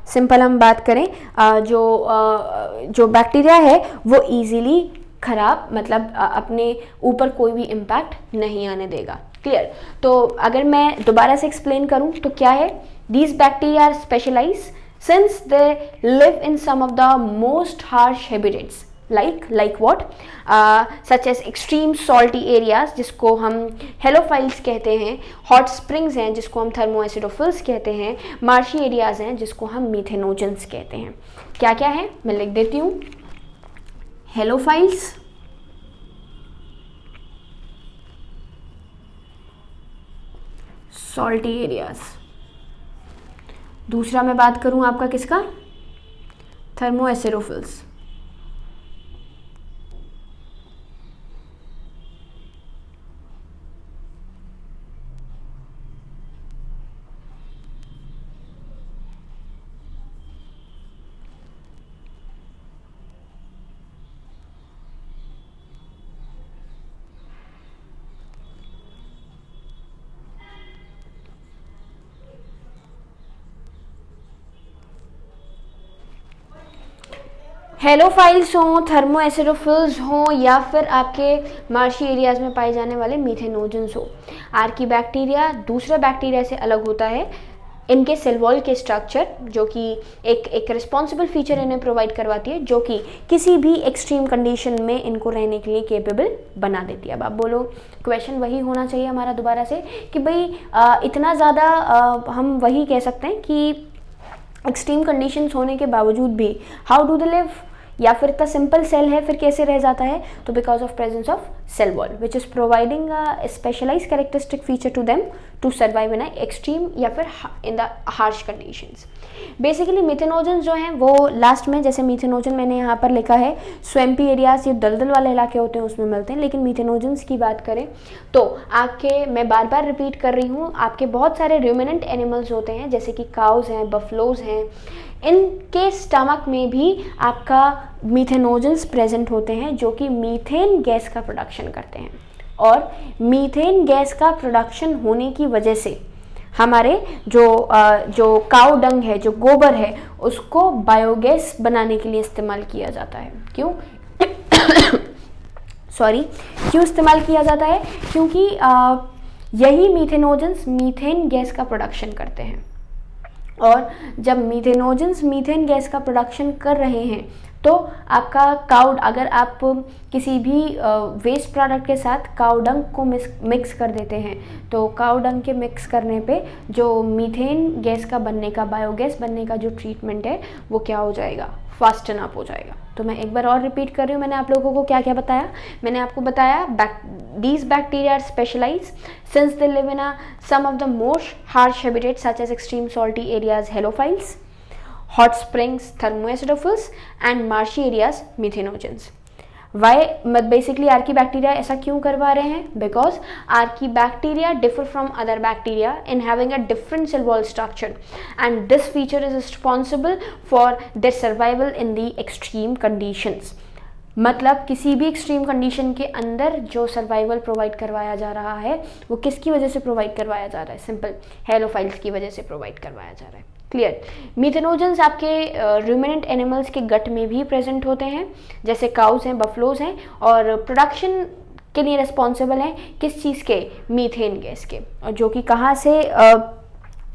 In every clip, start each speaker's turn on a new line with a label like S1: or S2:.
S1: Simple हम बात करें, जो बैक्टीरिया है वो इजीली खराब, मतलब अपने ऊपर कोई भी इम्पैक्ट नहीं आने देगा। क्लियर? तो अगर मैं दोबारा से एक्सप्लेन करूं तो क्या है, these bacteria are specialise since they live in some of the most harsh habitats, like what, such as extreme salty areas जिसको हम हेलोफाइल्स कहते हैं, हॉट स्प्रिंग्स हैं जिसको हम थर्मोएसिडोफिल्स कहते हैं, मार्शी एरियाज हैं जिसको हम मीथेनोजेंस कहते हैं। क्या क्या है मैं लिख देती हूँ, हेलोफाइल्स, सॉल्टी एरियाज, दूसरा मैं बात करूँ आपका किसका, थर्मोएसिडोफिल्स, हेलोफाइल्स हों, थर्मोएसिडोफिल्स हों, या फिर आपके मार्शी एरियाज में पाए जाने वाले मीथेनोजेंस हो, आर्की बैक्टीरिया दूसरे बैक्टीरिया से अलग होता है इनके सेल वॉल के स्ट्रक्चर, जो कि एक रिस्पॉन्सिबल फीचर इन्हें प्रोवाइड करवाती है, जो कि किसी भी एक्सट्रीम कंडीशन में इनको रहने के लिए केपेबल बना देती है। अब आप बोलो क्वेश्चन वही होना चाहिए हमारा दोबारा से कि भाई इतना ज़्यादा हम वही कह सकते हैं कि एक्सट्रीम कंडीशंस होने के बावजूद भी हाउ डू दे लिव, या फिर इतना सिंपल सेल है फिर कैसे रह जाता है, तो because of presence of cell wall which is providing a specialize characteristic feature to them to survive in extreme या फिर in the harsh conditions. Basically methanogens जो हैं वो लास्ट में, जैसे मीथेनोजन मैंने यहाँ पर लिखा है स्वैम्पी एरियाज, ये दलदल वाले इलाके होते हैं उसमें मिलते हैं, लेकिन मीथेनोजेंस की बात करें तो आपके, मैं बार बार रिपीट कर रही हूँ, आपके बहुत सारे रूमिनेंट एनिमल्स होते हैं जैसे कि काउज हैं, बफलोज हैं, इनके स्टमक में भी आपका मीथेनोजेंस प्रेजेंट होते हैं जो कि मीथेन गैस का प्रोडक्शन करते हैं, और मीथेन गैस का प्रोडक्शन होने की वजह से हमारे जो काउ डंग है, जो गोबर है, उसको बायोगैस बनाने के लिए इस्तेमाल किया जाता है। क्यों सॉरी क्यों इस्तेमाल किया जाता है, क्योंकि यही मीथेनोजेंस मीथेन गैस का प्रोडक्शन करते हैं, और जब मीथेनोजेंस मीथेन गैस का प्रोडक्शन कर रहे हैं तो आपका काउ, अगर आप किसी भी वेस्ट प्रोडक्ट के साथ काउ डंग को मिक्स कर देते हैं तो काउ डंग के मिक्स करने पे जो मीथेन गैस का बनने का, बायोगैस बनने का जो ट्रीटमेंट है वो क्या हो जाएगा, फास्टन अप हो जाएगा। तो मैं एक बार और रिपीट कर रही हूँ, मैंने आप लोगों को क्या क्या बताया, मैंने आपको बताया these bacteria are specialized since they live in some of the most harsh habitats such as extreme salty areas halophiles, hot springs thermoacidophils and marshy areas methanogens. Why basically archaebacteria ऐसा क्यों करवा रहे हैं, because archaebacteria differ from other bacteria in having a different cell wall structure and this feature is responsible for their survival in the extreme conditions. मतलब किसी भी extreme condition के अंदर जो सर्वाइवल प्रोवाइड करवाया जा रहा है वो किसकी वजह से प्रोवाइड करवाया जा रहा है, सिंपल हेलोफाइल्स की वजह से प्रोवाइड करवाया जा रहा है। क्लियर? मीथेनोजेंस आपके रूमिनेंट एनिमल्स के गट में भी प्रेजेंट होते हैं जैसे काउस हैं, बफलोज हैं, और प्रोडक्शन के लिए रिस्पॉन्सिबल हैं किस चीज़ के, मीथेन गैस के, और जो कि कहाँ से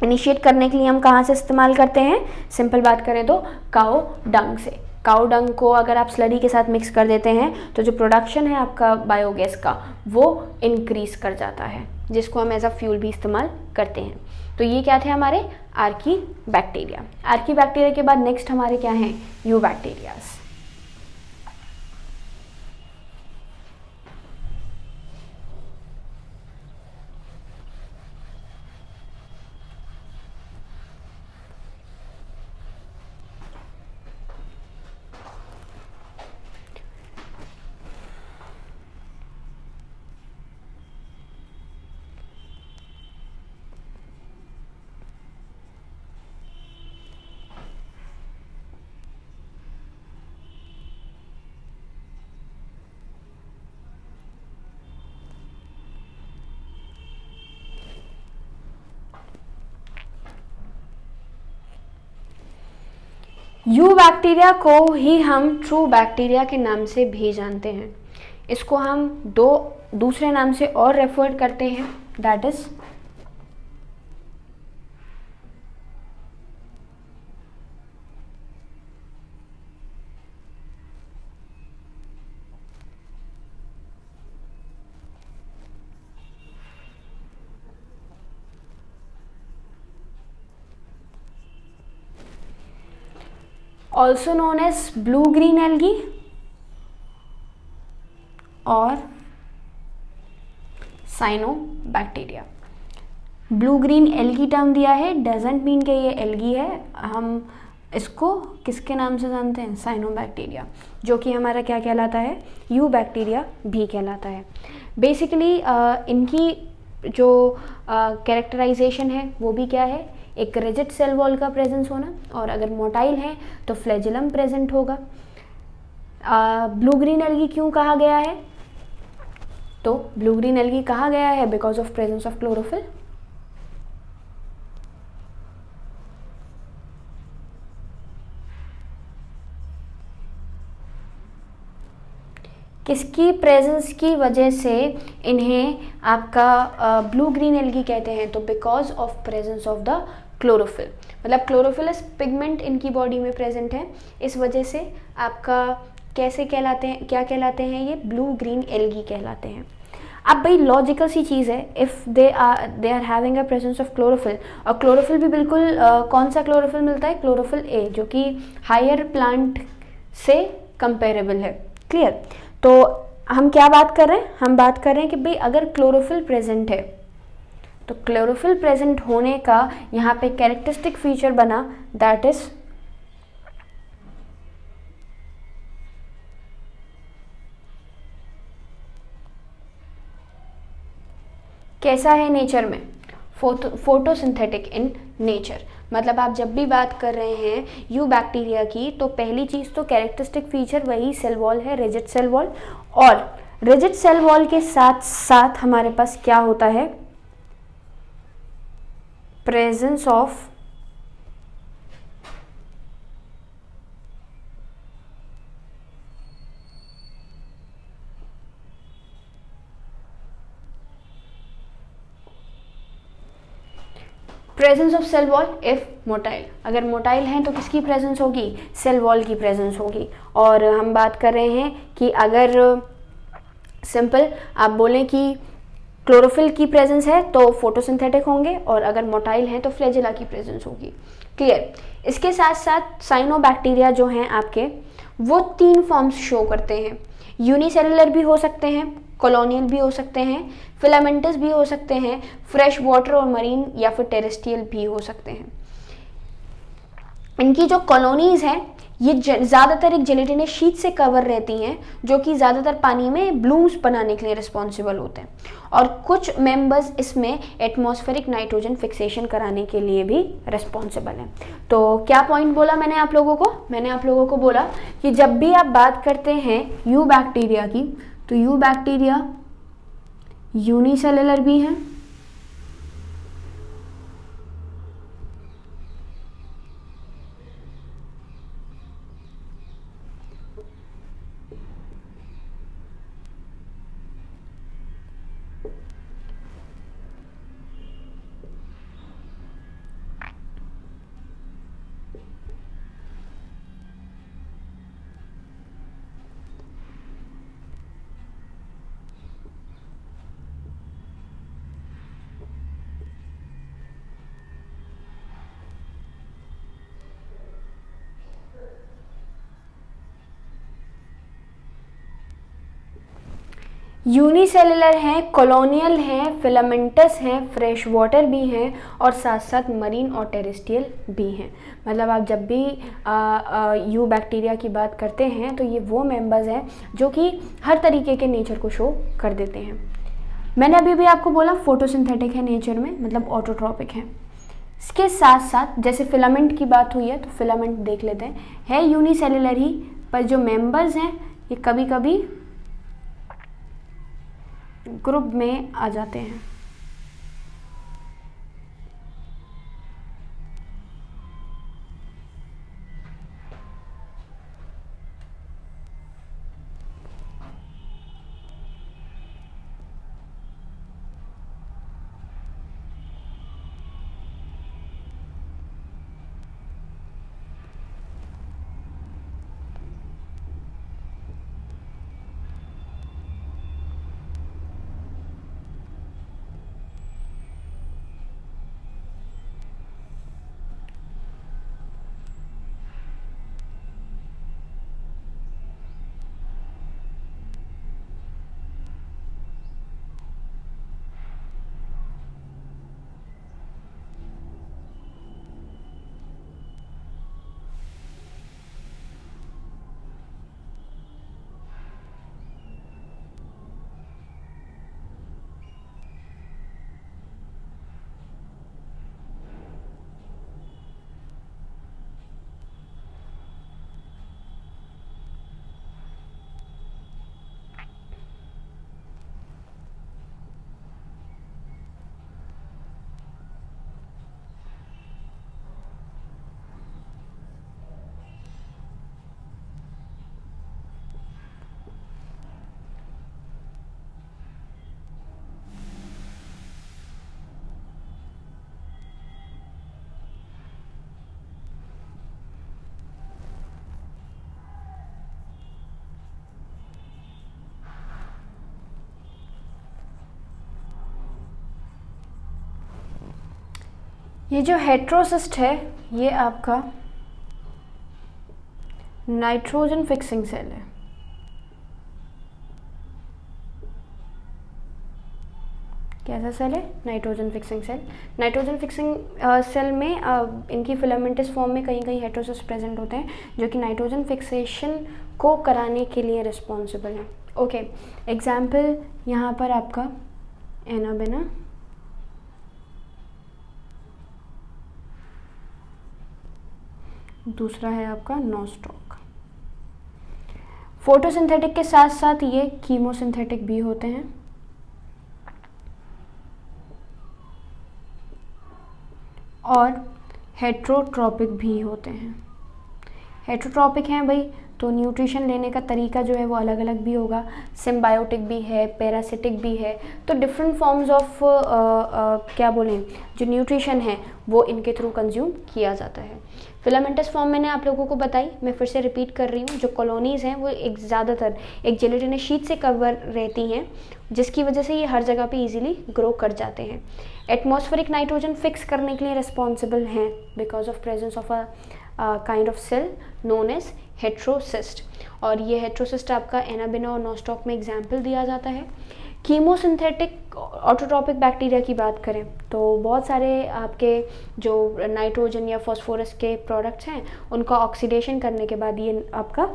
S1: इनिशिएट करने के लिए हम कहाँ से इस्तेमाल करते हैं, सिंपल बात करें तो काउ डंग से। काउ डंग को अगर आप स्लरी के साथ मिक्स कर देते हैं तो जो प्रोडक्शन है आपका बायोगैस का वो इंक्रीज कर जाता है, जिसको हम एज अ फ्यूल भी इस्तेमाल करते हैं। तो ये क्या थे हमारे आर्की बैक्टीरिया। आर्की बैक्टीरिया के बाद नेक्स्ट हमारे क्या हैं, यू बैक्टीरियाज। यू बैक्टीरिया को ही हम ट्रू बैक्टीरिया के नाम से भी जानते हैं। इसको हम दो दूसरे नाम से और रेफर करते हैं, that is also known as blue green algae और cyanobacteria. Blue green algae term दिया है, डजेंट मीन कि ये एल्गी है। हम इसको किसके नाम से जानते हैं? साइनोबैक्टीरिया, जो कि हमारा क्या कहलाता है? यू बैक्टीरिया भी कहलाता है। बेसिकली इनकी जो कैरेक्टराइजेशन है वो भी क्या है? एक रिजिड सेल वॉल का प्रेजेंस होना, और अगर मोटाइल है तो फ्लैजिलम प्रेजेंट होगा। ब्लू ग्रीन एल्गी क्यों कहा गया है? तो ब्लू ग्रीन एल्गी कहा गया है because of presence of chlorophyll. किसकी प्रेजेंस की वजह से इन्हें आपका ब्लू ग्रीन एल्गी कहते हैं? तो because of presence of the chlorophyll, मतलब क्लोरोफिलस पिगमेंट इनकी बॉडी में प्रेजेंट है, इस वजह से आपका कैसे कहलाते हैं, क्या कहलाते हैं? ये ब्लू ग्रीन एल्गी कहलाते हैं। अब भाई लॉजिकल सी चीज़ है, if they are having a presence of chlorophyll, और क्लोरोफिल भी बिल्कुल कौन सा क्लोरोफिल मिलता है? क्लोरोफिल ए, जो कि हायर प्लांट से कंपेरेबल है। क्लियर? तो हम क्या बात कर रहे हैं? हम बात कर रहे हैं कि भाई अगर क्लोरोफिल प्रेजेंट है तो क्लोरोफिल प्रेजेंट होने का यहाँ पे कैरेक्टरिस्टिक फीचर बना, दैट इज कैसा है नेचर में? Photosynthetic in nature. मतलब आप जब भी बात कर रहे हैं यू बैक्टीरिया की, तो पहली चीज़ तो कैरेक्टरिस्टिक फीचर वही सेल वॉल है, रिजिड सेल वॉल। और रिजिड सेल वॉल के साथ साथ हमारे पास क्या होता है? Presence of presence of cell wall if motile. अगर मोटाइल हैं तो किसकी प्रेजेंस होगी? सेल वॉल की प्रेजेंस होगी। और हम बात कर रहे हैं कि अगर सिंपल आप बोलें कि क्लोरोफिल की प्रेजेंस है तो फोटोसिंथेटिक होंगे, और अगर मोटाइल हैं तो फ्लैजिला की प्रेजेंस होगी। क्लियर? इसके साथ साथ साइनोबैक्टीरिया जो हैं आपके, वो 3 फॉर्म्स शो करते हैं। यूनिसेलुलर भी हो सकते हैं, कॉलोनियल भी हो सकते हैं, फिलामेंटस भी हो सकते हैं, फ्रेश वाटर और मरीन या फिर टेरेस्ट्रियल भी हो सकते हैं। इनकी जो कॉलोनीज हैं ये ज़्यादातर एक जेलेटिनस शीट से कवर रहती हैं, जो कि ज़्यादातर पानी में ब्लूम्स बनाने के लिए रिस्पॉन्सिबल होते हैं, और कुछ मेंबर्स इसमें एटमॉस्फेरिक नाइट्रोजन फिक्सेशन कराने के लिए भी रिस्पॉन्सिबल हैं। तो क्या पॉइंट बोला मैंने आप लोगों को? मैंने आप लोगों को बोला कि जब भी आप बात करते हैं यू बैक्टीरिया की, तो यू बैक्टीरिया यूनिसेलुलर भी हैं, यूनिसेलुलर हैं, कॉलोनियल हैं, फिलामेंटस हैं, फ्रेश वाटर भी हैं, और साथ साथ मरीन और टेरेस्ट्रियल भी हैं। मतलब आप जब भी यू बैक्टीरिया की बात करते हैं तो ये वो मेंबर्स हैं जो कि हर तरीके के नेचर को शो कर देते हैं। मैंने अभी भी आपको बोला फोटोसिंथेटिक है नेचर में, मतलब ऑटोट्रॉपिक है। इसके साथ साथ जैसे फिलामेंट की बात हुई है, तो फिलामेंट देख लेते हैं, है यूनिसेलुलर ही, पर जो मेंबर्स हैं ये कभी कभी ग्रुप में आ जाते हैं। ये जो हेट्रोसिस्ट है ये आपका नाइट्रोजन फिक्सिंग सेल है। कैसा सेल है? Nitrogen fixing cell. Nitrogen fixing cell में इनकी फिलामेंटस फॉर्म में कहीं कहीं हेट्रोसिस्ट प्रेजेंट होते हैं जो कि नाइट्रोजन फिक्सेशन को कराने के लिए रिस्पॉन्सिबल हैं। ओके, एग्जाम्पल यहाँ पर आपका एनाबेना, दूसरा है आपका नॉस्टॉक। फोटोसिंथेटिक के साथ साथ ये कीमोसिंथेटिक भी होते हैं और हेट्रोट्रॉपिक भी होते हैं। हेट्रोट्रॉपिक हैं भाई तो न्यूट्रिशन लेने का तरीका जो है वो अलग अलग भी होगा, सिम्बायोटिक भी है, पैरासिटिक भी है, तो डिफरेंट फॉर्म्स ऑफ क्या बोलें जो न्यूट्रिशन है वो इनके थ्रू कंज्यूम किया जाता है। फिलामेंटस फॉर्म मैंने आप लोगों को बताई, मैं फिर से रिपीट कर रही हूँ, जो कॉलोनीज़ हैं वो एक ज़्यादातर एक जेलेटिनस शीट से कवर रहती हैं जिसकी वजह से ये हर जगह पे इजीली ग्रो कर जाते हैं। एटमॉस्फेरिक नाइट्रोजन फिक्स करने के लिए रिस्पॉन्सिबल हैं because of presence of a kind of cell known as heterocyst, और ये हेट्रोसिस्ट आपका एनाबेना और नॉस्टॉक में एग्जाम्पल दिया जाता है। कीमोसिंथेटिक ऑटोट्रॉपिक बैक्टीरिया की बात करें तो बहुत सारे आपके जो नाइट्रोजन या फॉस्फोरस के प्रोडक्ट्स हैं उनका ऑक्सीडेशन करने के बाद ये आपका,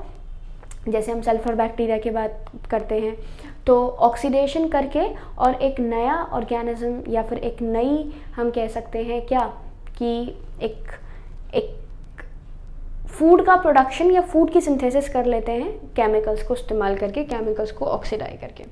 S1: जैसे हम सल्फर बैक्टीरिया की बात करते हैं तो ऑक्सीडेशन करके और एक नया ऑर्गेनिज्म या फिर एक नई हम कह सकते हैं क्या कि एक फूड का प्रोडक्शन या फूड की सिंथेसिस कर लेते हैं केमिकल्स को इस्तेमाल करके, केमिकल्स को ऑक्सीडाइज करके।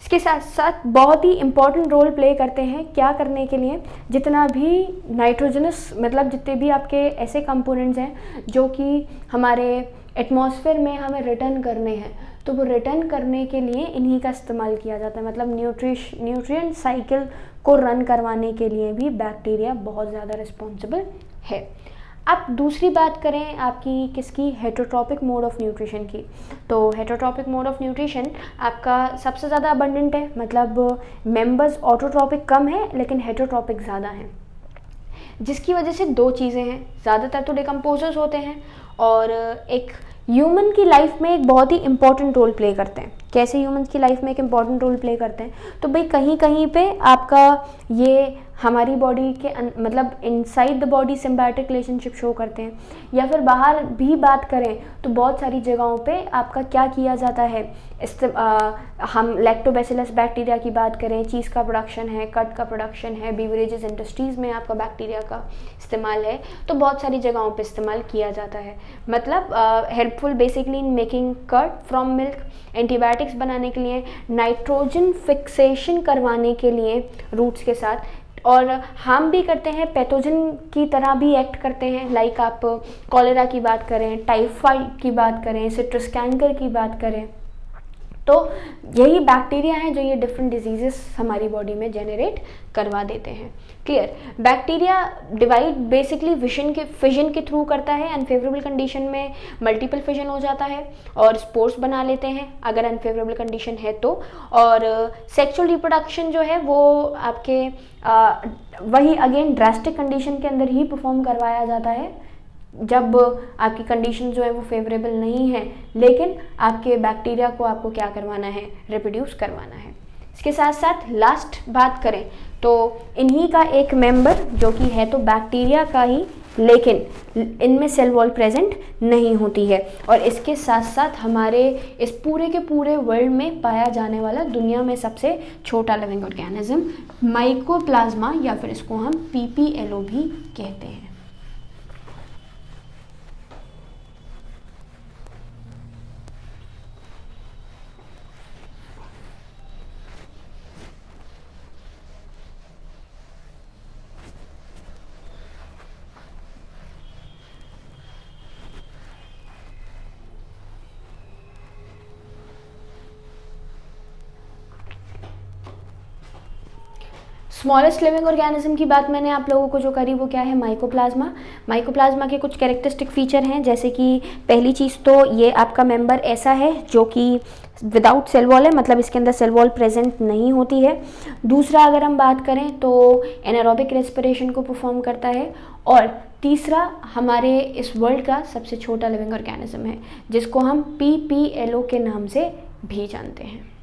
S1: इसके साथ साथ बहुत ही इम्पॉर्टेंट रोल प्ले करते हैं क्या करने के लिए, जितना भी नाइट्रोजनस मतलब जितने भी आपके ऐसे कंपोनेंट्स हैं जो कि हमारे एटमॉस्फेयर में हमें रिटर्न करने हैं तो वो रिटर्न करने के लिए इन्हीं का इस्तेमाल किया जाता है। मतलब न्यूट्रिएंट साइकिल को रन करवाने के लिए भी बैक्टीरिया बहुत ज़्यादा रिस्पॉन्सिबल है। अब दूसरी बात करें आपकी किसकी, हेट्रोट्रॉपिक मोड ऑफ न्यूट्रिशन की, तो हेट्रोट्रॉपिक मोड ऑफ न्यूट्रिशन आपका सबसे ज़्यादा अबंडेंट है, मतलब मेंबर्स ऑटोट्रॉपिक कम है लेकिन हेट्रोट्रॉपिक ज़्यादा हैं, जिसकी वजह से दो चीज़ें हैं, ज़्यादातर तो डिकम्पोजर्स होते हैं और एक ह्यूमन की लाइफ में एक बहुत ही इंपॉर्टेंट रोल प्ले करते हैं। कैसे ह्यूमंस की लाइफ में एक इम्पॉर्टेंट रोल प्ले करते हैं, तो भाई कहीं कहीं पे आपका ये हमारी बॉडी के मतलब inside the body symbiotic relationship show करते हैं, या फिर बाहर भी बात करें तो बहुत सारी जगहों पे आपका क्या किया जाता है, हम लैक्टोबैसिलस बैक्टीरिया की बात करें, चीज़ का प्रोडक्शन है, कट का प्रोडक्शन है, बीवरेजेस इंडस्ट्रीज़ में आपका बैक्टीरिया का इस्तेमाल है, तो बहुत सारी जगहों पे इस्तेमाल किया जाता है। मतलब helpful basically in making curd from milk, antibiotics बनाने के लिए, नाइट्रोजन फिक्सेशन करवाने के लिए रूट्स के साथ, और हार्म भी करते हैं, पैथोजन की तरह भी एक्ट करते हैं। लाइक आप कॉलेरा की बात करें, टाइफाइड की बात करें, सिट्रस कैंकर की बात करें, तो यही बैक्टीरिया हैं जो ये डिफरेंट डिजीजेस हमारी बॉडी में जेनरेट करवा देते हैं। Clear? Bacteria divide basically fission के थ्रू करता है। अनफेवरेबल कंडीशन में मल्टीपल फिजन हो जाता है और स्पोर्स बना लेते हैं अगर अनफेवरेबल कंडीशन है तो, और सेक्सुअल रिप्रोडक्शन जो है वो आपके वही अगेन ड्रास्टिक कंडीशन के अंदर ही परफॉर्म करवाया जाता है जब आपकी कंडीशन जो है वो फेवरेबल नहीं है, लेकिन आपके बैक्टीरिया को आपको क्या करवाना है, रिप्रोड्यूस करवाना है। इसके साथ साथ लास्ट बात करें तो इन्हीं का एक मेंबर जो कि है तो बैक्टीरिया का ही, लेकिन इनमें सेल वॉल प्रेजेंट नहीं होती है, और इसके साथ साथ हमारे इस पूरे के पूरे वर्ल्ड में पाया जाने वाला दुनिया में सबसे छोटा लिविंग ऑर्गेनिज्म माइकोप्लाज्मा, या फिर इसको हम PPLO भी कहते हैं। स्मॉलेस्ट लिविंग ऑर्गेनिज्म की बात मैंने आप लोगों को जो करी वो क्या है, माइकोप्लाज्मा। माइकोप्लाज्मा के कुछ कैरेक्टरिस्टिक फीचर हैं, जैसे कि पहली चीज़ तो ये आपका मेंबर ऐसा है जो कि विदाउट सेल वॉल है, मतलब इसके अंदर सेल वॉल प्रेजेंट नहीं होती है। दूसरा अगर हम बात करें तो एनारोबिक रेस्पिरेशन को परफॉर्म करता है। और तीसरा हमारे इस वर्ल्ड का सबसे छोटा लिविंग ऑर्गेनिज्म है, जिसको हम PPLO के नाम से भी जानते हैं।